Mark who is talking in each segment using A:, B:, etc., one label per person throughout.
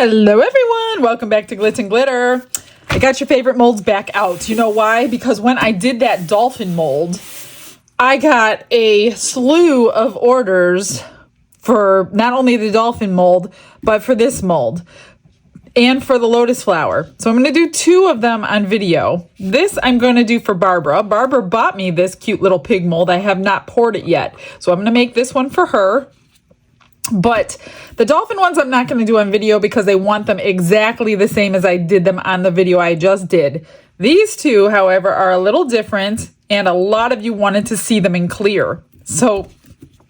A: Hello everyone, welcome back to Glitz and Glitter. I got your favorite molds back out. You know why? Because when I did that dolphin mold, I got a slew of orders for not only the dolphin mold, but for this mold and for the lotus flower. So I'm going to do two of them on video. This I'm going to do for Barbara. Barbara bought me this cute little pig mold. I have not poured it yet. So I'm going to make this one for her. But the dolphin ones I'm not going to do on video because they want them exactly the same as I did them on the video I just did. These two, however, are a little different, and a lot of you wanted to see them in clear. So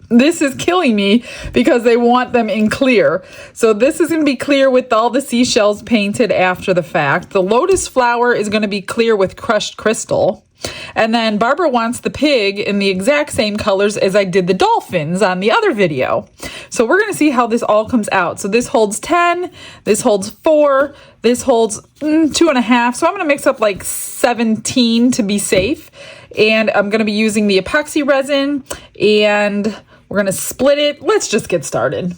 A: this is killing me because they want them in clear. So this is going to be clear with all the seashells painted after the fact. The lotus flower is going to be clear with crushed crystal. And then Barbara wants the pig in the exact same colors as I did the dolphins on the other video. So we're going to see how this all comes out. So this holds 10, this holds 4, this holds 2.5. So I'm going to mix up like 17 to be safe. And I'm going to be using the epoxy resin and we're going to split it. Let's just get started.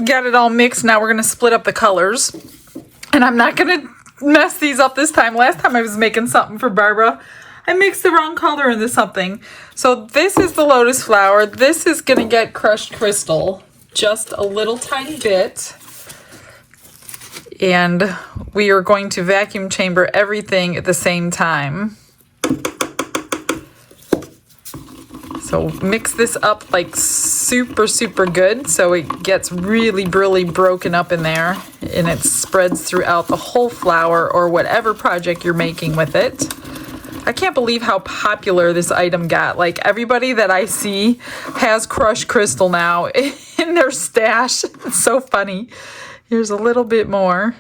A: Got it all mixed. Now we're going to split up the colors. And I'm not going to mess these up this time. Last time I was making something for Barbara, I mixed the wrong color into something. So this is the lotus flower. This is going to get crushed crystal just a little tiny bit. And we are going to vacuum chamber everything at the same time. So mix this up like super good so it gets really broken up in there and it spreads throughout the whole flower or whatever project you're making with it. I can't believe how popular this item got. Like everybody that I see has crushed crystal now in their stash. It's so funny. Here's a little bit more.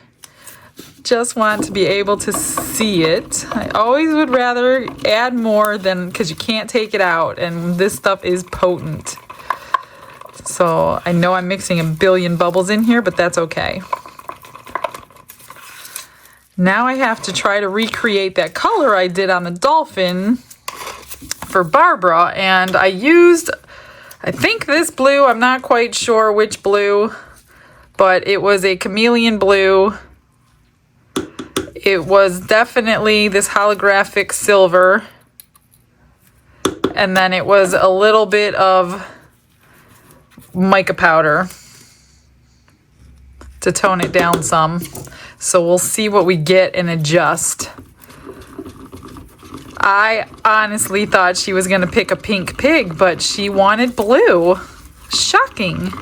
A: Just want to be able to see it. I always would rather add more than because you can't take it out, and this stuff is potent. So I know I'm mixing a billion bubbles in here, but that's okay. Now I have to try to recreate that color I did on the dolphin for Barbara, and I used, I think this blue, I'm not quite sure which blue, but it was a chameleon blue. It was definitely this holographic silver. And then it was a little bit of mica powder to tone it down some. So we'll see what we get and adjust. I honestly thought she was going to pick a pink pig, but she wanted blue. Shocking.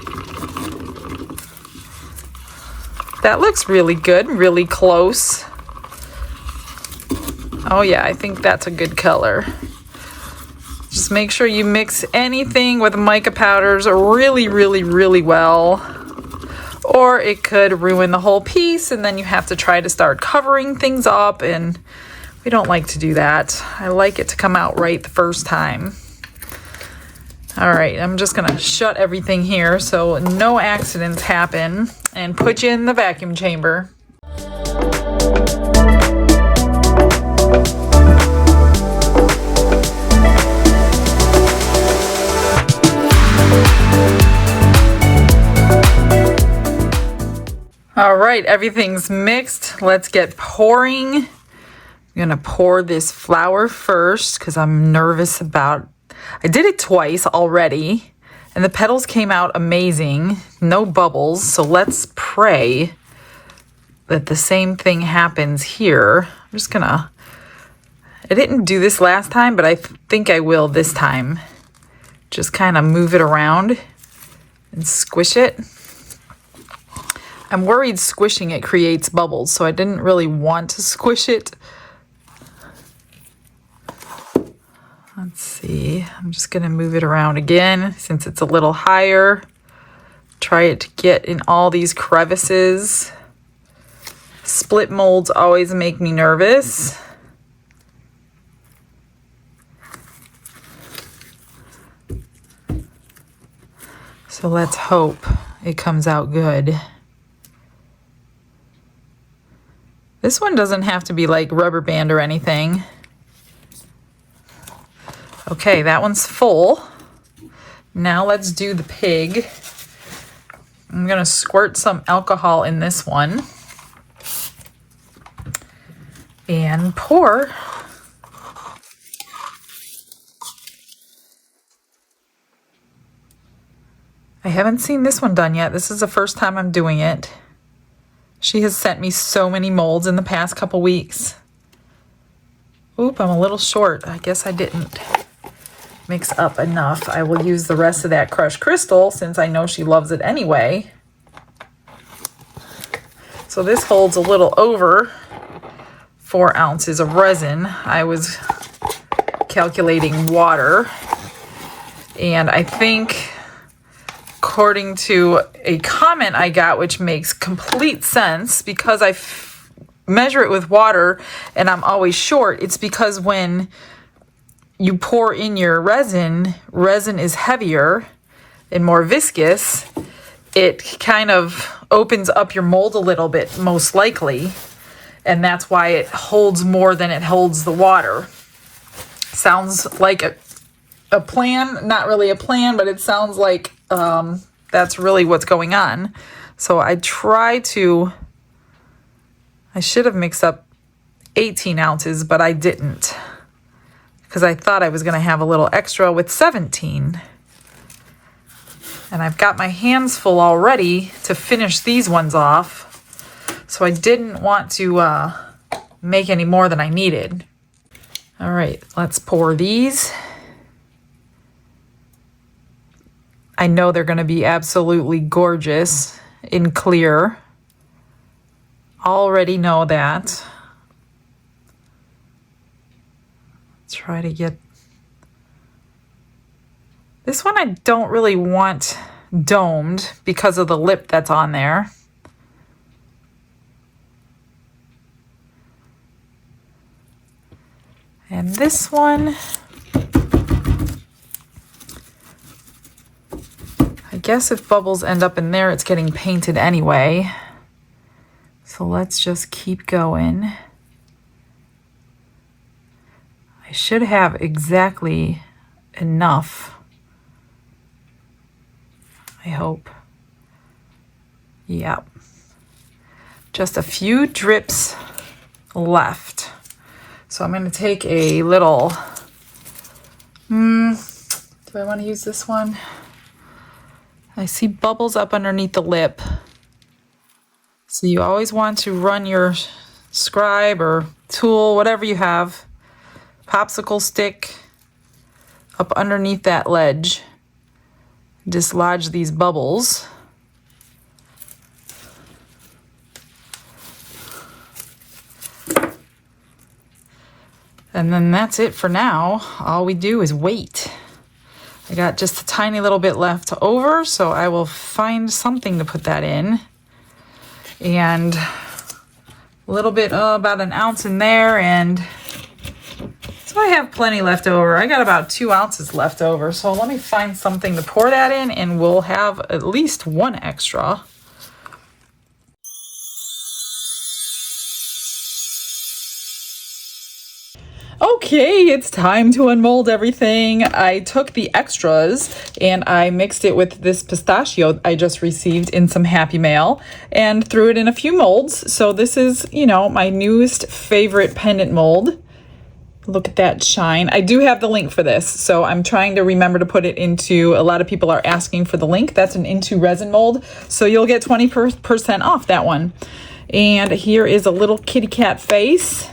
A: That looks really good, really close. Oh yeah, I think that's a good color. Just make sure you mix anything with mica powders really well, or it could ruin the whole piece and then you have to try to start covering things up, and we don't like to do that. I like it to come out right the first time. All right, I'm just gonna shut everything here so no accidents happen and put you in the vacuum chamber. All right, everything's mixed. Let's get pouring. I'm gonna pour this flower first because I'm nervous about, I did it twice already and the petals came out amazing, no bubbles. So let's pray that the same thing happens here. I'm just gonna, I didn't do this last time, but I think I will this time. Just kind of move it around and squish it. I'm worried squishing it creates bubbles, so I didn't really want to squish it. Let's see, I'm just gonna move it around again since it's a little higher. Try it to get in all these crevices. Split molds always make me nervous. So let's hope it comes out good. This one doesn't have to be like rubber band or anything. Okay, that one's full. Now let's do the pig. I'm gonna squirt some alcohol in this one and pour. I haven't seen this one done yet. This is the first time I'm doing it. She has sent me so many molds in the past couple weeks. Oop, I'm a little short. I guess I didn't mix up enough. I will use the rest of that crushed crystal since I know she loves it anyway. So this holds a little over 4 ounces of resin. I was calculating water, and I think according to a comment I got, which makes complete sense because I measure it with water and I'm always short, it's because when you pour in your resin is heavier and more viscous. It kind of opens up your mold a little bit, most likely, and that's why it holds more than it holds the water. Sounds like a plan, not really a plan, but it sounds like that's really what's going on. So I should have mixed up 18 ounces, but I didn't, because I thought I was going to have a little extra with 17. And I've got my hands full already to finish these ones off, so I didn't want to make any more than I needed. All right, let's pour these. I know they're going to be absolutely gorgeous in clear. Already know that. Try to get this one. I don't really want domed because of the lip that's on there. And this one, I guess if bubbles end up in there, it's getting painted anyway. So let's just keep going. I should have exactly enough, I hope. Yep. Just a few drips left. So I'm going to take a little, do I want to use this one? I see bubbles up underneath the lip. So you always want to run your scribe or tool, whatever you have, popsicle stick, up underneath that ledge. Dislodge these bubbles. And then that's it for now. All we do is wait. I got just a tiny little bit left over, so I will find something to put that in. And a little bit, about an ounce in there, and so I have plenty left over. I got about 2 ounces left over, so let me find something to pour that in, and we'll have at least one extra. Okay, it's time to unmold everything. I took the extras and I mixed it with this pistachio I just received in some Happy Mail and threw it in a few molds. So this is, my newest favorite pendant mold. Look at that shine. I do have the link for this, so I'm trying to remember to put it into, a lot of people are asking for the link. That's an Into Resin mold, so you'll get 20% off that one. And here is a little kitty cat face.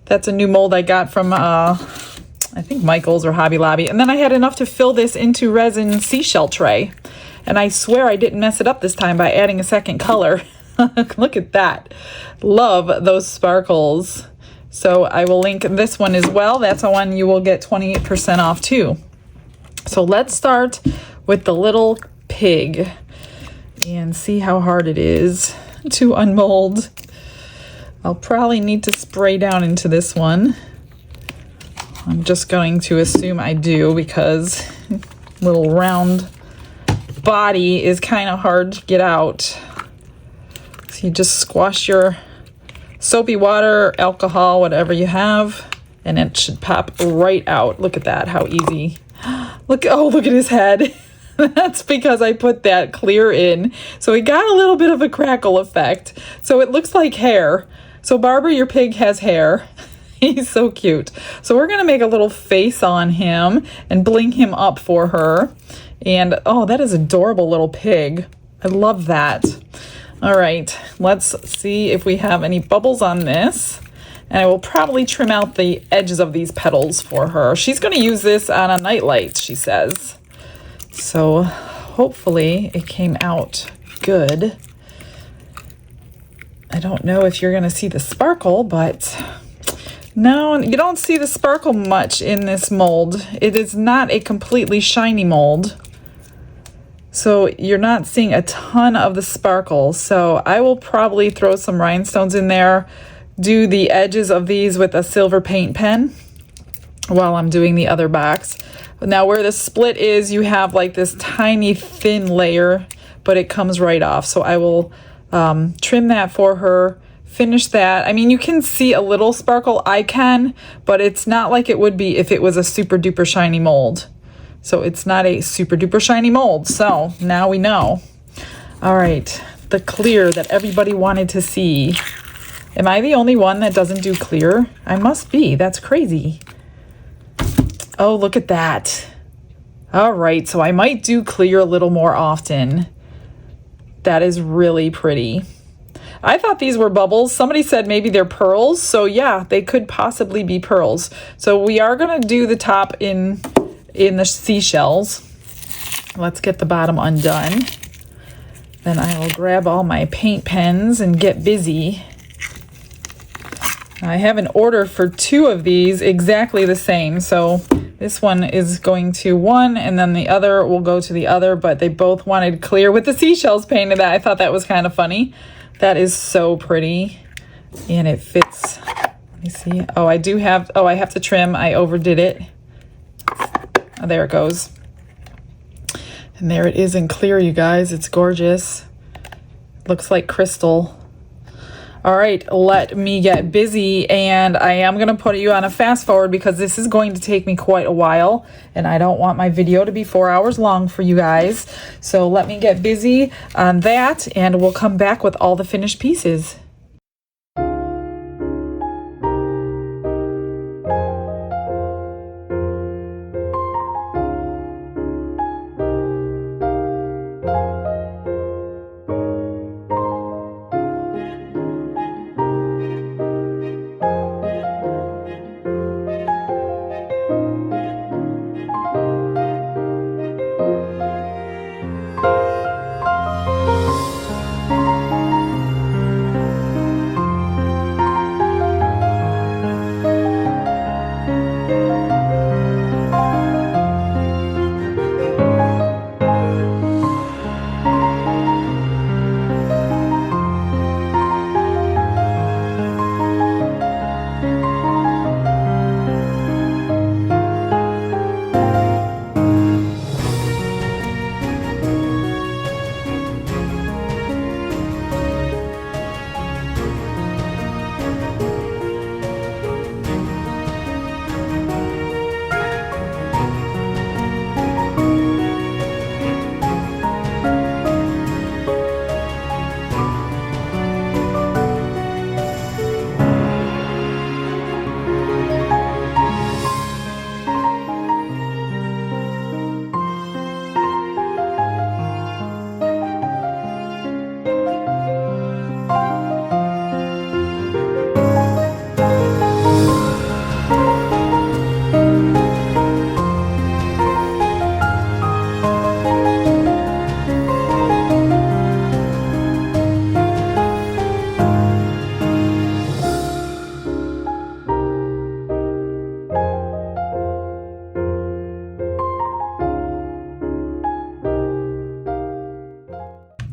A: That's a new mold I got from, I think Michael's or Hobby Lobby. And then I had enough to fill this Into Resin Seashell tray. And I swear I didn't mess it up this time by adding a second color. Look at that. Love those sparkles. So I will link this one as well. That's the one you will get 28% off too. So let's start with the little pig and see how hard it is to unmold. I'll probably need to spray down into this one. I'm just going to assume I do because little round body is kind of hard to get out. So you just squash your soapy water, alcohol, whatever you have, and it should pop right out. Look at that, how easy. Look, oh, look at his head. That's because I put that clear in. So it got a little bit of a crackle effect. So it looks like hair. So Barbara, your pig has hair. He's so cute. So we're gonna make a little face on him and bling him up for her. And oh, that is adorable little pig. I love that. All right, let's see if we have any bubbles on this. And I will probably trim out the edges of these petals for her. She's gonna use this on a nightlight, she says. So hopefully it came out good. I don't know if you're gonna see the sparkle, but no, you don't see the sparkle much in this mold. It is not a completely shiny mold. So you're not seeing a ton of the sparkle. So I will probably throw some rhinestones in there, do the edges of these with a silver paint pen while I'm doing the other box. Now where the split is, you have like this tiny thin layer, but it comes right off. So I will trim that for her, finish that. I mean, you can see a little sparkle, I can, but it's not like it would be if it was a super duper shiny mold. So it's not a super duper shiny mold. So now we know. All right, the clear that everybody wanted to see. Am I the only one that doesn't do clear? I must be, that's crazy. Oh, look at that. All right, so I might do clear a little more often. That is really pretty. I thought these were bubbles. Somebody said maybe they're pearls. So yeah, they could possibly be pearls. So we are gonna do the top in the seashells. Let's get the bottom undone. Then I will grab all my paint pens and get busy. I have an order for 2 of these exactly the same. So this one is going to one and then the other will go to the other, but they both wanted clear with the seashells painted. That I thought that was kind of funny. That is so pretty and it fits. Let me see. Oh, I have to trim. I overdid it. Oh, there it goes. And there it is in clear, you guys. It's gorgeous. Looks like crystal. All right, let me get busy, and I am gonna put you on a fast forward because this is going to take me quite a while, and I don't want my video to be 4 hours long for you guys. So let me get busy on that, and we'll come back with all the finished pieces.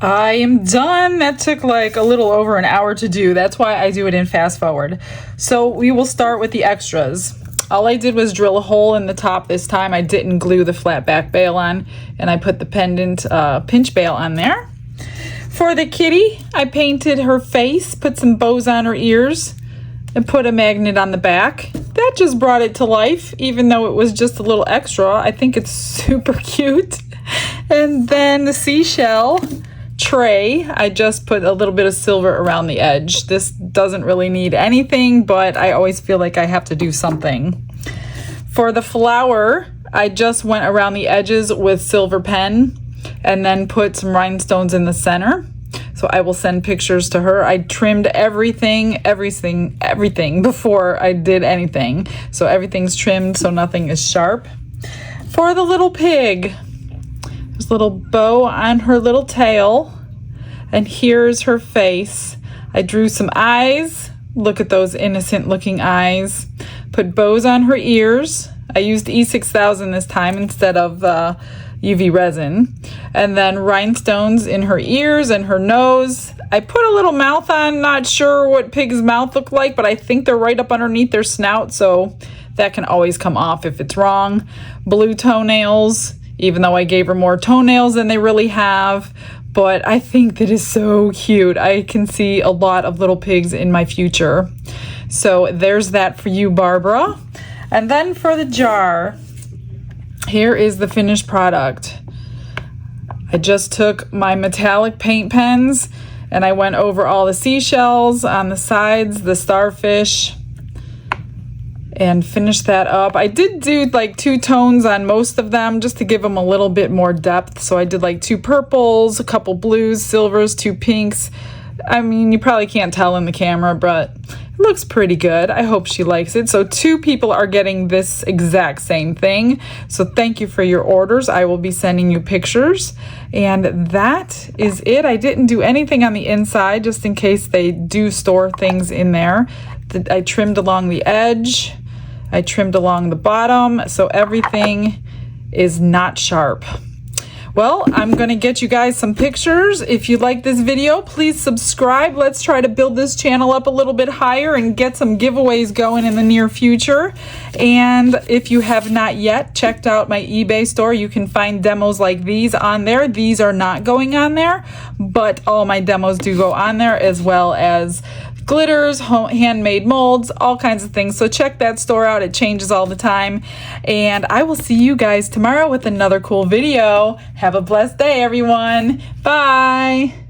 A: I am done. That took like a little over an hour to do. That's why I do it in fast forward. So we will start with the extras. All I did was drill a hole in the top this time. I didn't glue the flat back bail on, and I put the pendant pinch bail on there. For the kitty, I painted her face, put some bows on her ears, and put a magnet on the back. That that just brought it to life, even though it was just a little extra. I think it's super cute. And then the seashell tray, I just put a little bit of silver around the edge. This doesn't really need anything, but I always feel like I have to do something. For the flower, I just went around the edges with silver pen and then put some rhinestones in the center. So I will send pictures to her. I trimmed everything before I did anything. So everything's trimmed so nothing is sharp. For the little pig, there's a little bow on her little tail. And here's her face. I drew some eyes. Look at those innocent looking eyes. Put bows on her ears. I used E6000 this time instead of UV resin. And then rhinestones in her ears and her nose. I put a little mouth on, not sure what pig's mouth looked like, but I think they're right up underneath their snout, so that can always come off if it's wrong. Blue toenails, even though I gave her more toenails than they really have, but I think that is so cute. I can see a lot of little pigs in my future. So there's that for you, Barbara. And then for the jar, here is the finished product. I just took my metallic paint pens and I went over all the seashells on the sides, the starfish, and finished that up. I did do like 2 tones on most of them just to give them a little bit more depth. So I did like 2 purples, a couple blues, silvers, 2 pinks. I mean, you probably can't tell in the camera, but it looks pretty good. I hope she likes it. So 2 people are getting this exact same thing. So thank you for your orders. I will be sending you pictures. And that is it. I didn't do anything on the inside just in case they do store things in there. I trimmed along the edge. I trimmed along the bottom. So everything is not sharp. Well, I'm going to get you guys some pictures. If you like this video, please subscribe. Let's try to build this channel up a little bit higher and get some giveaways going in the near future. And if you have not yet checked out my eBay store, you can find demos like these on there. These are not going on there, but all my demos do go on there, as well as glitters, handmade molds, all kinds of things. So check that store out. It changes all the time. And I will see you guys tomorrow with another cool video. Have a blessed day, everyone. Bye.